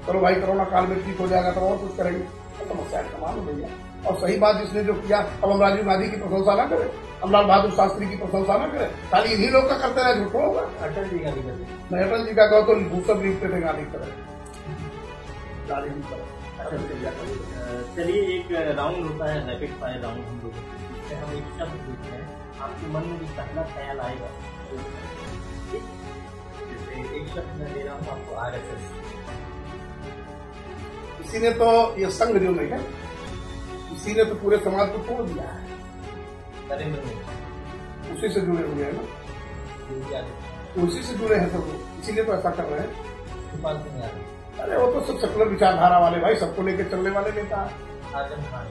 चलो भाई कोरोना काल में ठीक हो जाएगा तो और कुछ करेंगे, समस्या तमाम हो भैया। और सही बात जिसने जो किया, अब हम राजीव गांधी की प्रशंसा ना करें, हम लाल बहादुर शास्त्री की प्रशंसा ना करें, खाली इन्हीं लोग का करते रहे, झूठो होगा। अटल जी का भी करते, मैं अटल जी का कहो तो भूसर लिखते थे गांधी तरह, गांधी की तरह। चलिए एक राउंड होता है, रैपिड फायर राउंड हम लोग, जिससे हम एक शब्द पूछते हैं, आपके मन में जो पहला ख्याल आएगा जैसे एक शब्द मैं दे रहा हूँ आपको, आरएसएस। इसी ने तो ये संघ जो नहीं है, इसी ने तो पूरे समाज को तोड़ दिया है। नरेंद्र मोदी उसी से जुड़े हुए हैं ना, उसी से जुड़े हैं सब लोग, इसीलिए तो ऐसा कर रहे हैं। शिवपाल सिंह यादव, अरे वो तो सब सेकुलर विचारधारा वाले भाई, सबको लेकर चलने वाले नेता है। आजम खान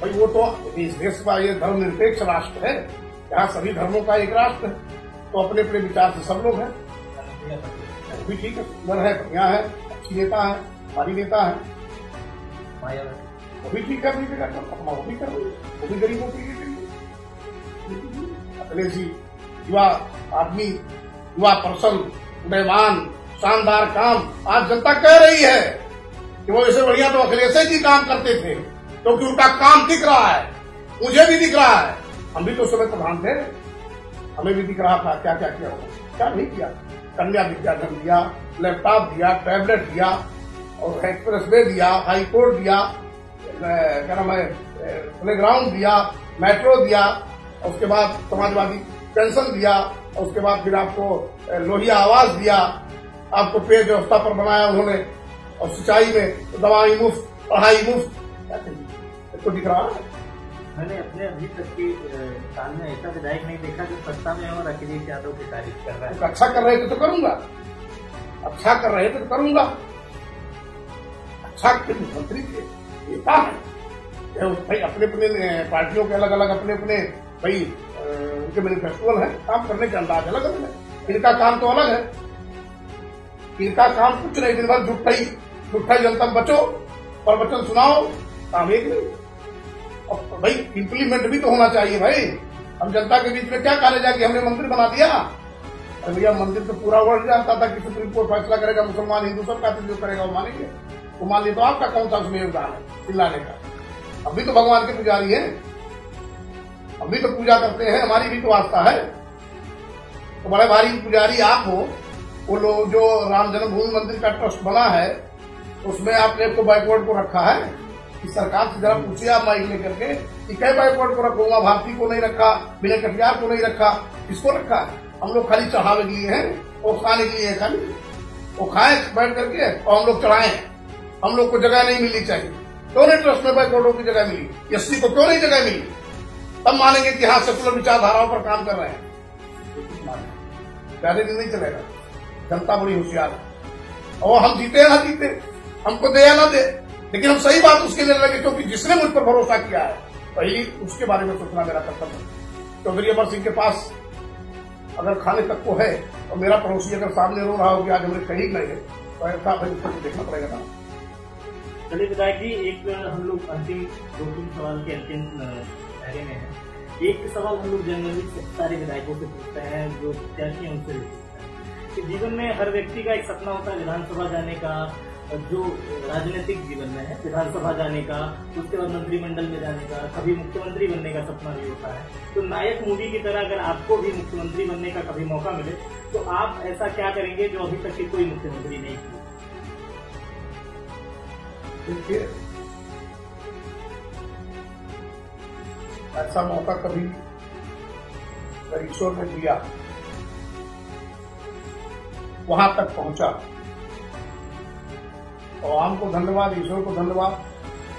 भाई वो तो इस देश का ये धर्मनिरपेक्ष राष्ट्र है, यहाँ सभी धर्मों का एक राष्ट्र है, तो अपने अपने विचार से सब लोग हैं। वो भी ठीक है, सुंदर है, बढ़िया है, अच्छी नेता है, हमारी नेता है। वो भी ठीक है, अपनी जगह अपना वो भी कर रही है, वो भी गरीबों के लिए। अखिलेश जी युवा आदमी, युवा पर्सन, उदयमान, शानदार काम। आज जनता कह रही है कि वो ऐसे बढ़िया तो अखिलेश जी काम करते थे, क्योंकि उनका काम दिख रहा है, मुझे भी दिख रहा है। हम भी तो समय प्रधान थे, हमें भी दिख रहा था क्या क्या किया होगा, क्या नहीं किया। कन्या विद्याधन दिया, लैपटॉप दिया, टैबलेट दिया, और एक्सप्रेस वे दिया, हाई कोर्ट दिया, क्या नाम है, प्लेग्राउंड दिया, मेट्रो दिया, उसके बाद समाजवादी पेंशन दिया, और उसके बाद फिर आपको लोहिया आवास दिया, आपको पेय व्यवस्था पर बनाया उन्होंने, और सिंचाई में दवाई मुफ्त, पढ़ाई मुफ्त। क्या चाहिए, इसको दिख रहा है। मैंने अपने अभी तक के साल में ऐसा विधायक नहीं देखा जो सत्ता में और अखिलेश यादव की तारीफ कर रहा है। तो अच्छा कर रहे थे तो करूंगा, अच्छा कर रहे थे तो करूंगा। अच्छा मुख्यमंत्री के नेता है भाई, अपने अपने पार्टियों के अलग अलग अपने अपने भाई उनके मैनिफेस्टोल है, काम करने के अंदाज अलग अलग है। इनका काम तो अलग है, इनका काम कुछ नहीं, दिन भर झूठाई जनता बचो और वचन सुनाओ, काम एक नहीं। और भाई इम्प्लीमेंट भी तो होना चाहिए भाई। हम जनता के बीच में क्या कहने जाके हमने मंदिर बना दिया? अरे भैया मंदिर तो पूरा वर्ल्ड जानता था कि सुप्रीम कोर्ट फैसला करेगा, मुसलमान हिंदू सब का जो करेगा वो मानेंगे। वो मान लिया तो आपका कौन सा उसमें योगदान है चिल्लाने का? अभी तो भगवान के पुजारी है, अभी तो पूजा करते हैं, हमारी भी तो आस्था है। तो बड़े भारी पुजारी आप हो। वो लोग जो राम जन्मभूमि मंदिर का ट्रस्ट बना है उसमें आपने को बैकवर्ड को रखा है, इस सरकार से जरा पूछिए आप माइक लेकर के कि कई बैकवर्ड को रखूंगा, भारतीय को नहीं रखा, बिना कटियार को नहीं रखा, किसको रखा? हम लोग खाली चढ़ावे के लिए हैं, वो खाने के लिए है, खाली वो खाए बैठ करके और हम लोग चढ़ाए। हम लोग को जगह नहीं मिलनी चाहिए। क्यों नहीं ट्रस्ट में बैकवर्डों की जगह मिली? एससी को क्यों नहीं जगह मिली? तब मानेंगे कि हाँ सेकुलर विचारधाराओं पर काम कर रहे हैं। ज्यादा दिन नहीं चलेगा। जनता बड़ी होशियार है और हम जीते या ना जीते, हमको दे या ना दे, लेकिन हम सही बात उसके लिए लगे, क्योंकि जिसने मुझ पर भरोसा किया है पहली उसके बारे में सोचना मेरा कर्तव्य है। चौधरी अमर सिंह के पास अगर खाने तक को है और मेरा पड़ोसी अगर सामने रो रहा हो कि आज हमारे शहीद नहीं है, तो ऐसा भाई उसको देखना पड़ेगा ना। चलिए विधायक जी, एक हम लोग अंतिम 2-3 सवाल के अंतिम दायरे में है। एक सवाल हम लोग जनरली सारे विधायकों से पूछते हैं, जो प्रत्याशी उनसे भी पूछते हैं कि जीवन में हर व्यक्ति का एक सपना होता है विधानसभा जाने का, जो राजनीतिक जीवन में है विधानसभा जाने का, उसके बाद मंत्रिमंडल में जाने का, कभी मुख्यमंत्री बनने का सपना भी होता है। तो नायक मूवी की तरह अगर आपको भी मुख्यमंत्री बनने का कभी मौका मिले तो आप ऐसा क्या करेंगे जो अभी तक की कोई मुख्यमंत्री नहीं किया? देखिए, ऐसा मौका कभी ईश्वर ने दिया, वहां तक पहुंचा, और हमको धन्यवाद, ईश्वर को धन्यवाद।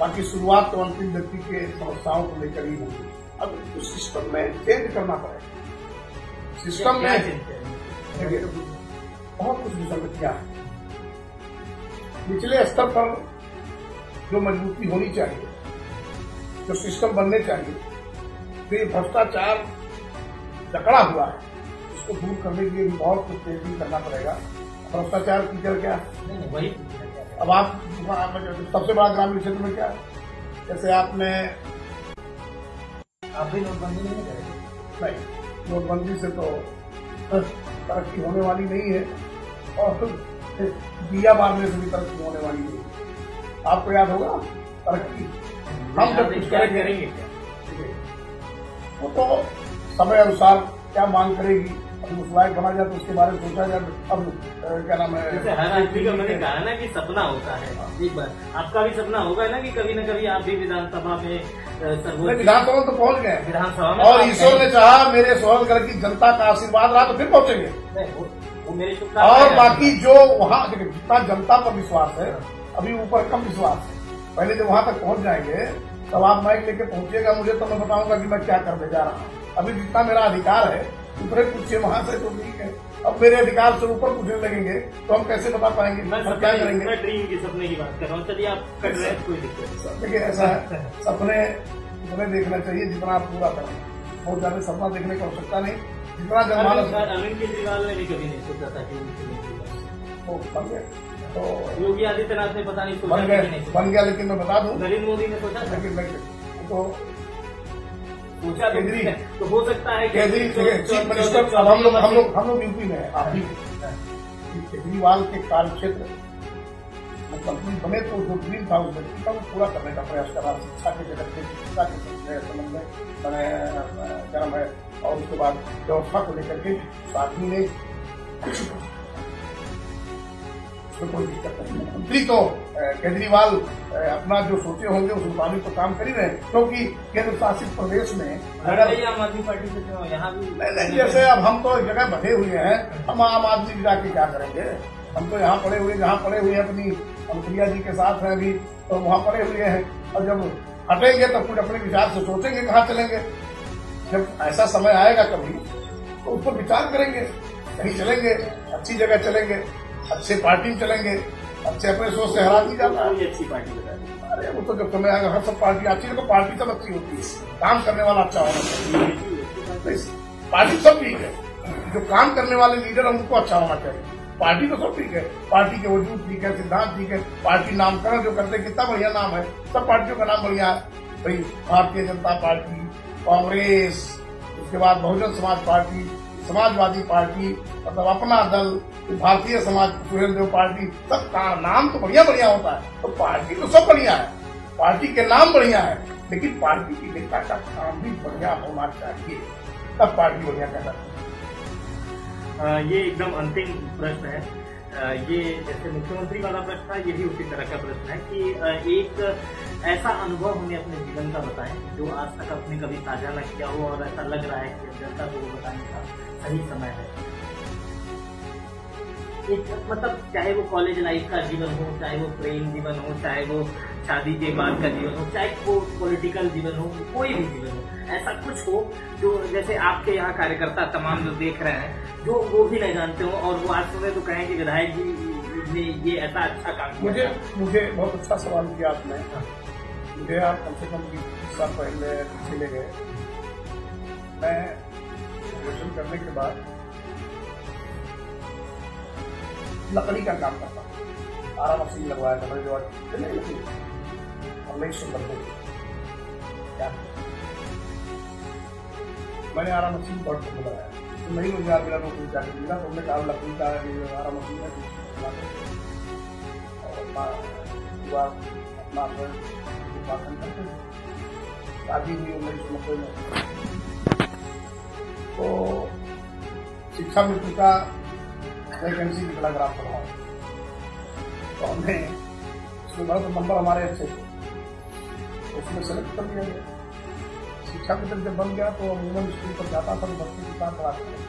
बाकी शुरुआत तो अंतिम व्यक्ति के समस्याओं को लेकर ही होगी। अब उस सिस्टम में चेंज करना पड़ेगा। सिस्टम में देखिए बहुत कुछ विसंगतियां हैं। निचले स्तर पर जो मजबूती होनी चाहिए, जो सिस्टम बनने चाहिए, तो ये भ्रष्टाचार जकड़ा हुआ है, इसको दूर करने के लिए भी बहुत कुछ तेजी करना पड़ेगा। भ्रष्टाचार की जड़ क्या? नहीं वही अब आप सबसे बड़ा ग्रामीण क्षेत्र में क्या है? जैसे आपने आप भी नोटबंदी नहीं करेंगे? नहीं, नोटबंदी से तो तरक्की होने वाली नहीं है, और दिया बांधने से भी तरक्की होने वाली नहीं है। आपको याद होगा तरक्की हम जब कुछ करेंगे वो तो समय अनुसार क्या मांग करेगी, अब उस लायक बना जाए तो उसके बारे में सोचा जाए। अब क्या नाम है, जैसे हर आदमी का मैंने कहा ना कि सपना होता है, एक बार आपका भी सपना होगा ना कि कभी न कभी आप भी विधानसभा में विधानसभा तो पहुंच गए, विधानसभा में, और ईश्वर ने चाहा मेरे सोहलगढ़ की जनता का आशीर्वाद रहा तो फिर पहुंचेंगे। वो मेरे शुभकामनाएं। और बाकी जो वहाँ जितना जनता पर विश्वास है, अभी ऊपर कम विश्वास है, पहले जब वहां तक पहुंच जाएंगे तब आप माइक लेके पहुंचिएगा मुझे, तो मैं बताऊंगा कि मैं क्या करने जा रहा हूँ। अभी जितना मेरा अधिकार है उतने पूछिए वहां से तो ठीक है, अब मेरे अधिकार से ऊपर पूछने लगेंगे तो हम कैसे बता पाएंगे हम क्या करेंगे? मैं ड्रीम के सपने की बात कर रहा हूँ। चलिए आप कर रहे हैं, कोई दिक्कत। देखिए ऐसा है, सपने उतने देखना चाहिए जितना आप पूरा करें। बहुत ज्यादा सपना देखने की आवश्यकता नहीं, जितना जनमानस। अरविंद केजरीवाल ने भी कभी नहीं सोचा था कि वो बन गए, तो योगी आदित्यनाथ ने पता नहीं सोचा बन गया, लेकिन मैं बता दूं नरेंद्र मोदी ने सोचा, लेकिन तो सोचा तो हो सकता है चीफ मिनिस्टर। अब हम लोग यूपी में है, आप भी केजरीवाल के कार्य क्षेत्र मुख्यमंत्री बने तो जो ड्रीम था उस व्यक्ति का वो पूरा करने का प्रयास कर रहा। शिक्षा के जगत में, शिक्षा के संबंध में कर्म है, और उसके बाद व्यवस्था को लेकर के साथी ने कोई दिक्कत नहीं। मंत्री तो केजरीवाल अपना जो सोचे होंगे उस मुताबिक तो काम कर ही रहे, क्योंकि केंद्र शासित प्रदेश में आम आदमी पार्टी से यहाँ भी जैसे अब हम तो जगह बधे हुए हैं, हम आम आदमी जाके क्या करेंगे? हम तो यहाँ पड़े हुए, जहाँ पड़े हुए हैं अपनी प्रिया जी के साथ हैं अभी, तो वहाँ पड़े हुए हैं, और जब हटेंगे तब कुछ अपने विचार से सोचेंगे कहाँ चलेंगे। जब ऐसा समय आएगा कभी तो उस पर विचार करेंगे, कहीं चलेंगे, अच्छी जगह चलेंगे, अच्छे पार्टी में चलेंगे, अच्छे अपने सोच से हरा दी जाता है। अच्छी पार्टी बता दी। अरे वो तो जब समय आएगा हर सब पार्टी अच्छी है, तो पार्टी सब अच्छी होती है, काम करने वाला अच्छा होना चाहिए। पार्टी सब ठीक है, जो काम करने वाले लीडर हैं उनको अच्छा होना चाहिए। पार्टी तो सब ठीक है, पार्टी के वजूद ठीक है, सिद्धांत ठीक है, पार्टी नामकरण जो करते कितना बढ़िया नाम है, सब पार्टियों का नाम बढ़िया है भाई। भारतीय जनता पार्टी, कांग्रेस, उसके बाद बहुजन समाज पार्टी, समाजवादी पार्टी, मतलब अपना दल, भारतीय समाज सुहेलदेव पार्टी, सबका नाम तो बढ़िया बढ़िया होता है। तो पार्टी तो सब बढ़िया है, पार्टी के नाम बढ़िया है, लेकिन पार्टी की नेता का काम भी बढ़िया होना चाहिए, तब पार्टी बढ़िया कर सकती है। ये एकदम अंतिम प्रश्न है। ये जैसे मुख्यमंत्री वाला प्रश्न था, ये भी उसी तरह का प्रश्न है कि एक ऐसा अनुभव हमें अपने जीवन का बताएं जो आज तक आपने कभी साझा न किया हो और ऐसा लग रहा है कि जनता को वो बताने का सही समय है। एक मतलब चाहे वो कॉलेज लाइफ का जीवन हो, चाहे वो प्रेम जीवन हो, चाहे वो शादी के बाद का जीवन हो, चाहे वो पॉलिटिकल जीवन हो, कोई भी जीवन हो, ऐसा कुछ हो जो जैसे आपके यहाँ कार्यकर्ता तमाम जो देख रहे हैं जो वो भी नहीं जानते हो और वो आज सुने तो कहें कि विधायक जी ने ये ऐसा अच्छा काम किया। मुझे बहुत अच्छा सवाल किया आपने। मुझे आप कम से कम 20 साल पहले चले गए। मैं ग्रेजुएशन करने के बाद लकड़ी का काम करता था, आरा मशीन लगवाया था जो 1990 मैंने आरा मशीन बहुत लगाया तो नहीं रोजगार मिला, नौकरी चाकरी मिला तो हमने कहा लकड़ी का आरा मशीन है शादी हुई 1990 में। तो शिक्षा मित्र का वैकेंसी निकला ग्राम सभा, तो हमने उसमें बहुत नंबर हमारे अच्छे थे तो उसमें सेलेक्ट कर दिया गया। शिक्षा मित्र जब बन गया तो अमूमन स्कूल पर जाता था तो बच्चे के साथ बात करता,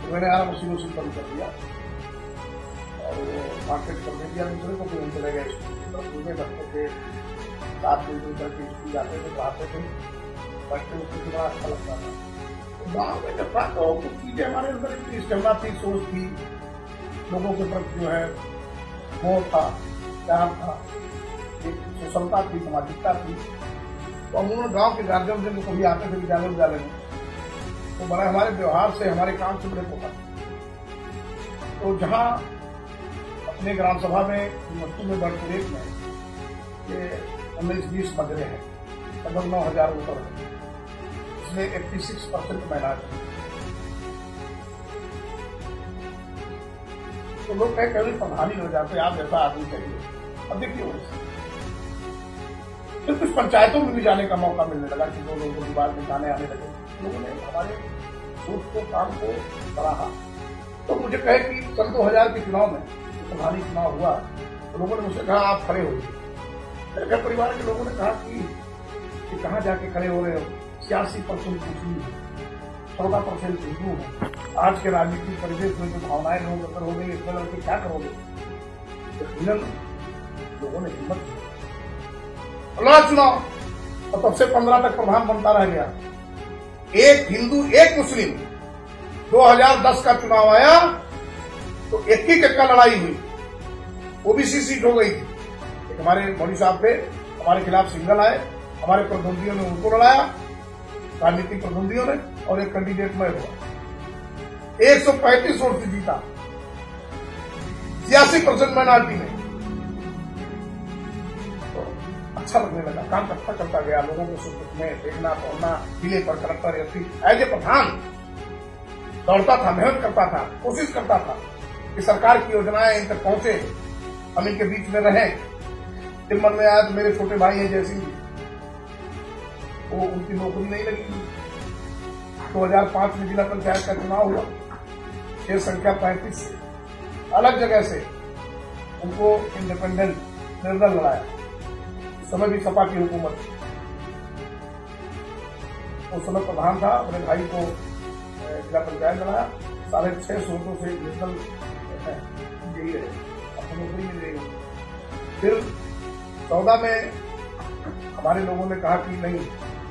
तो मैंने आरा मशीनों से बंद कर दिया और वो मार्केट कर दे दिया दूसरे को। फिर हम चले गए स्कूल में, बच्चे थे 7 दिन करके स्कूल जाते थे, पढ़ाते थे, बच्चे उसको बड़ा अच्छा लगता था। गाँव में जब था तो कुछ चीजें हमारे अंदर इतनी स्टेमिना थी, सोच थी, लोगों के प्रति जो है मोह था, प्यार था, एक सुसमता थी, सामाजिकता थी। तो अमूमन गांव के गार्जियन जब कभी आते थे विद्यालय में तो बड़ा हमारे व्यवहार से हमारे काम से बड़े होता। तो जहाँ अपने ग्राम सभा में यूनिवर्सिटी में बड़पुरेट में ये 19-20 मजरे हैं, लगभग 9,000 वोटर है, इसमें 86% माइनॉरिटी। तो लोग कभी प्रधानी हो जाते, आप जैसा आदमी चाहिए। अब देखिए फिर कुछ पंचायतों में भी जाने का मौका मिलने लगा कि दो लोगों को दीवार दिखाने आने लगे। लोगों ने हमारे सोच को, काम को सराहा। तो मुझे कहे कि सन 2000 के चुनाव में प्रधानी चुनाव हुआ तो लोगों ने मुझसे कहा आप खड़े होइए। मेरे घर परिवार के लोगों ने कहा कि कहाँ जाके खड़े हो रहे हो, 86% मुस्लिम है, 14% हिंदू है। आज के राजनीतिक परिवेश में जो भावनाएं लोग अंदर हो गई, इसमें लड़के क्या करोगे? लोगों ने हिम्मत दी, चुनाव और तब से 15 तक प्रधान बनता रह गया। एक हिंदू एक मुस्लिम, 2010 का चुनाव आया तो 21 का लड़ाई हुई, ओबीसी सीट हो गई थी। एक हमारे मौली साहब थे, हमारे खिलाफ सिंगल आए, हमारे प्रतिद्वंदियों ने उनको लड़ाया, राजनीतिक प्रतिद्वंदियों ने, और एक कैंडिडेट मैं हुआ। 135 वोट से जीता, 86% माइनॉरिटी में। अच्छा लगने लगा, काम अच्छा चलता गया, लोगों को सुख में देखना पढ़ना, जिले पर कलेक्टर एसपी एज ए प्रधान दौड़ता था, मेहनत करता था, कोशिश करता था कि सरकार की योजनाएं इन तक पहुंचे, हम इनके बीच में रहें। फिर मन में आया तो मेरे छोटे भाई हैं जैसी, वो उनकी नौकरी नहीं लगी। 2005 में जिला पंचायत का चुनाव हुआ, शेष संख्या 35 से अलग जगह से उनको इंडिपेंडेंट निर्दल लड़ाया। समय भी सपा की हुकूमत, उस समय प्रधान था, अपने भाई को जिला पंचायत बनाया, 650 वोटों से निर्दल यही रहे, अपनी नौकरी मिल रही। फिर 14 में हमारे लोगों ने कहा कि नहीं,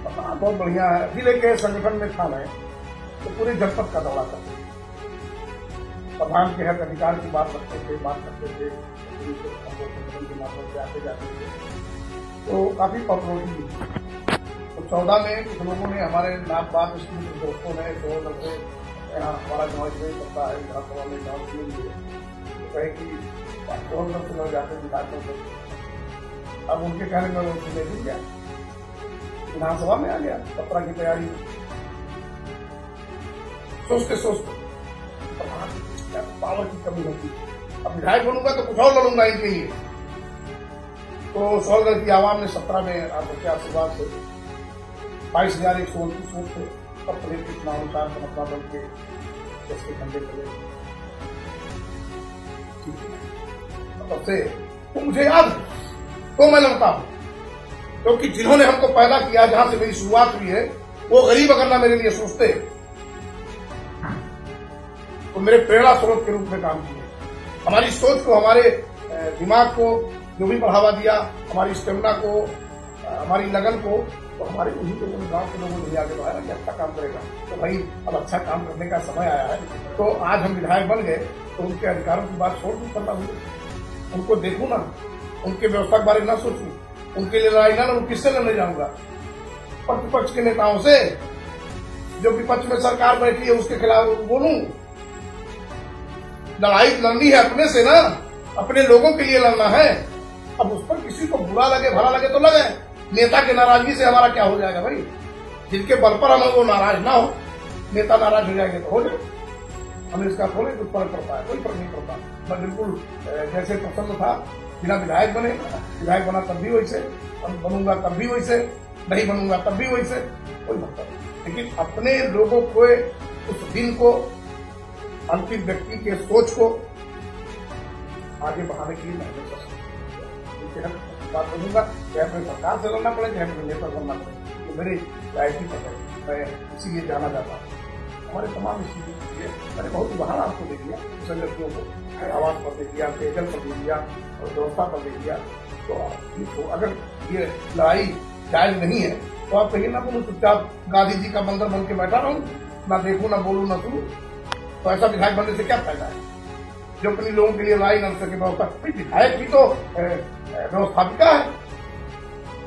प्रधान बहुत बढ़िया है, जिले के संगठन में था मैं, तो पूरे जनपद का दौरा करते, प्रधान के हक अधिकार की बात करते थे, संगठन के माध्यम से आते जाते थे, तो काफी पॉपुलरिटी मिली। तो 14 में कुछ लोगों ने, हमारे नाथ बाग स्कूल के दोस्तों ने, सोहर से यहाँ हमारा गाँव इसमें करता है, विधानसभा में गाँव के लिए तो कहे कि सोहर से लोग जाते विधायकों को। अब उनके कहने में वो ले भी गया, विधानसभा में आ गया, 17 की तैयारी में। सोचते पावर की कमी होती, अब विधायक बनूंगा तो कुछ और लड़ूंगा इनके लिए। तो सोहरगढ़ की आवाम ने 17 में आपके आशीर्वाद से 22,129 वोट थे, तब प्रदेश के चुनाव अनुसार समता दल के 10 के झंडे चले। तब से तो मुझे याद है तो मैं लड़ता हूं, क्योंकि जिन्होंने हमको पैदा किया, जहां से मेरी शुरुआत हुई है, वो गरीब अगर ना मेरे लिए सोचते तो मेरे प्रेरणा स्रोत के रूप में काम किए। हमारी सोच को, हमारे दिमाग को जो भी बढ़ावा दिया, हमारी स्टेमिना को, हमारी लगन को, तो हमारे उन्हीं लोगों ने, गांव के लोगों ने आगे बढ़ाया कि अच्छा काम करेगा। तो भाई अब अच्छा काम करने का समय आया है। तो आज हम विधायक बन गए तो उनके अधिकारों की बात छोड़ दूं करना, उनको देखूं ना, उनके व्यवस्था के बारे में ना सोचूं, उनके लिए लड़ाई ना लड़ूं, किससे लड़ने जाऊंगा? प्रतिपक्ष के नेताओं से, जो विपक्ष में सरकार बैठी है उसके खिलाफ बोलूं? लड़ाई लड़नी है अपने से ना, अपने लोगों के लिए लड़ना है। अब उस पर किसी को बुरा लगे भला लगे तो लगे, नेता के नाराजगी से हमारा क्या हो जाएगा भाई? जिनके बल पर हम वो नाराज ना हो, नेता नाराज हो जाएंगे तो हो जाए, हमें इसका थोड़े कुछ फर्क पड़ता है, कोई फर्क नहीं पड़ता। मैं बिल्कुल जैसे प्रसन्न था बिना विधायक बने, विधायक बना तब भी वैसे, बनूंगा तब भी वैसे, नहीं बनूंगा तब भी वैसे, कोई मतलब नहीं। लेकिन अपने लोगों को, उस दिन को, अंतिम व्यक्ति के सोच को आगे बढ़ाने के लिए मैं बात करूंगा, चाहे अपने सरकार से लड़ना पड़े, चाहे अपने नेता बनना पड़े। तो मेरी राजनीति पर मैं इसीलिए जाना चाहता हूँ। हमारे तमाम स्थिति मैंने बहुत उदाहरण आपको दे दिया, संगठनों को आवास पर दे दिया, पेयजल पर दे दिया और व्यवस्था पर दे दिया। तो अगर ये लड़ाई जायज नहीं है तो आप कहिए ना, बोलूँ चुपचाप गांधी जी का बंदर बन के बैठा रहूं, ना देखूं, ना बोलूं, ना सुनूं, तो ऐसा विधायक बनने से क्या फायदा है जो अपने लोगों के लिए लड़ाई लड़ सके? व्यवस्था, विधायक भी तो व्यवस्थापिका है,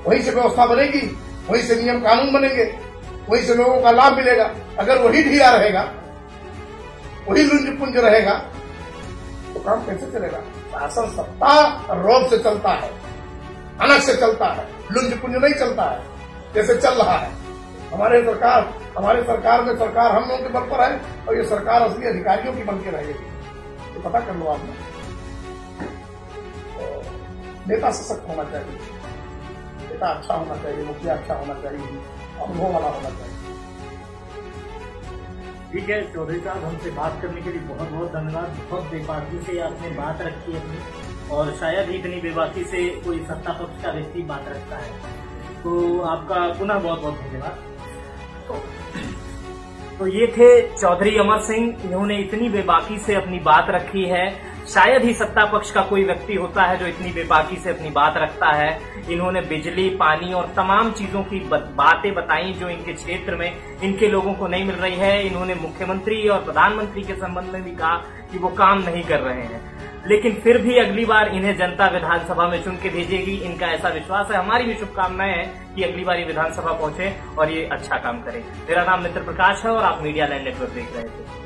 वहीं से व्यवस्था बनेगी, वहीं से नियम कानून बनेंगे, वहीं से लोगों का लाभ मिलेगा। अगर वही ढीला रहेगा, वही लुंज पुंज रहेगा, तो काम कैसे चलेगा? शासन सत्ता रौब से चलता है, अनक से चलता है, लुंज पुंज नहीं चलता है जैसे चल रहा है। हमारे सरकार में सरकार हम लोगों के बल पर है और ये सरकार असली अधिकारियों की बन के रहेगी। तो पता कर लो आपने, नेता सशक्त होना चाहिए, नेता अच्छा होना चाहिए, मुखिया अच्छा होना चाहिए, अनुभव वाला होना चाहिए। ठीक है चौधरी साहब, हमसे बात करने के लिए बहुत बहुत धन्यवाद। बहुत बेबाकी से आपने बात रखी अपनी, और शायद ही इतनी बेबाकी से कोई सत्ता पक्ष का व्यक्ति बात रखता है, तो आपका पुनः बहुत बहुत धन्यवाद। तो ये थे चौधरी अमर सिंह, इन्होंने इतनी बेबाकी से अपनी बात रखी है। शायद ही सत्ता पक्ष का कोई व्यक्ति होता है जो इतनी बेबाकी से अपनी बात रखता है। इन्होंने बिजली, पानी और तमाम चीजों की बातें बताई जो इनके क्षेत्र में इनके लोगों को नहीं मिल रही है। इन्होंने मुख्यमंत्री और प्रधानमंत्री के संबंध में भी कहा कि वो काम नहीं कर रहे हैं, लेकिन फिर भी अगली बार इन्हें जनता विधानसभा में चुन के भेजेगी, इनका ऐसा विश्वास है। हमारी भी शुभकामनाएं हैं कि अगली बार ये विधानसभा पहुंचे और ये अच्छा काम करे। मेरा नाम मित्र प्रकाश है और आप मीडिया लैंड नेटवर्क देख रहे थे।